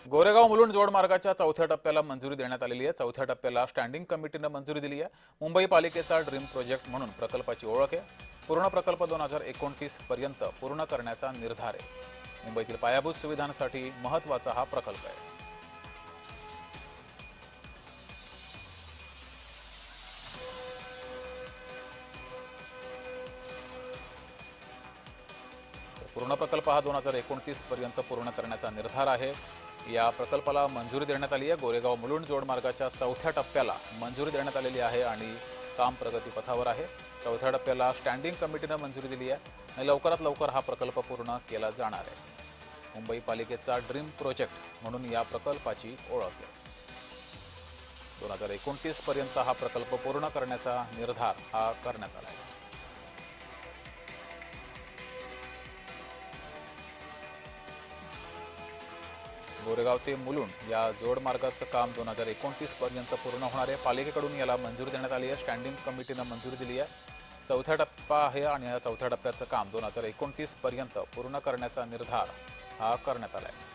गोरेगाव मुलुंड जोडमार्गाच्या चौथ्या टप्प्याला मंजुरी देण्यात आलेली आहे। चौथ्या टप्प्याला स्टँडिंग कमिटीने मंजुरी दिली आहे। मुंबई पालिकेचा ड्रीम प्रोजेक्ट म्हणून प्रकल्पाची ओळख आहे। पूर्ण प्रकल्प 2029 पर्यंत पूर्ण करण्याचा निर्धार आहे। मुंबईतील पायाभूत सुविधांसाठी महत्त्वाचा हा प्रकल्प आहे। पूर्ण प्रकल्प हा 2029 पर्यंत पूर्ण करण्याचा निर्धार आहे। या प्रकल्पाला मंजुरी देण्यात आली आहे। गोरेगाव मुलुंड जोडमार्गाच्या चौथ्या टप्प्याला मंजुरी देण्यात आलेली आहे आणि काम प्रगतीपथावर आहे। चौथ्या टप्प्याला स्टँडिंग कमिटीने मंजुरी दिली आहे आणि लवकरात लवकर हा प्रकल्प पूर्ण केला जाणार आहे। मुंबई पालिकेचा ड्रीम प्रोजेक्ट म्हणून या प्रकल्पाची ओळख आहे। 2029 पर्यंत हा प्रकल्प पूर्ण करण्याचा निर्धार हा करण्यात आला आहे। गोरेगाव ते मुलुंड या जोडमार्गाचं काम 2029 पर्यंत पूर्ण होणार आहे। पालिकेकडून याला मंजुरी देण्यात आली आहे। स्टँडिंग कमिटीने मंजुरी दिली आहे। चौथ्या टप्पा आहे आणि या चौथ्या टप्प्याचं काम 2029 पर्यंत पूर्ण करण्याचा निर्धार हा करण्यात आला आहे।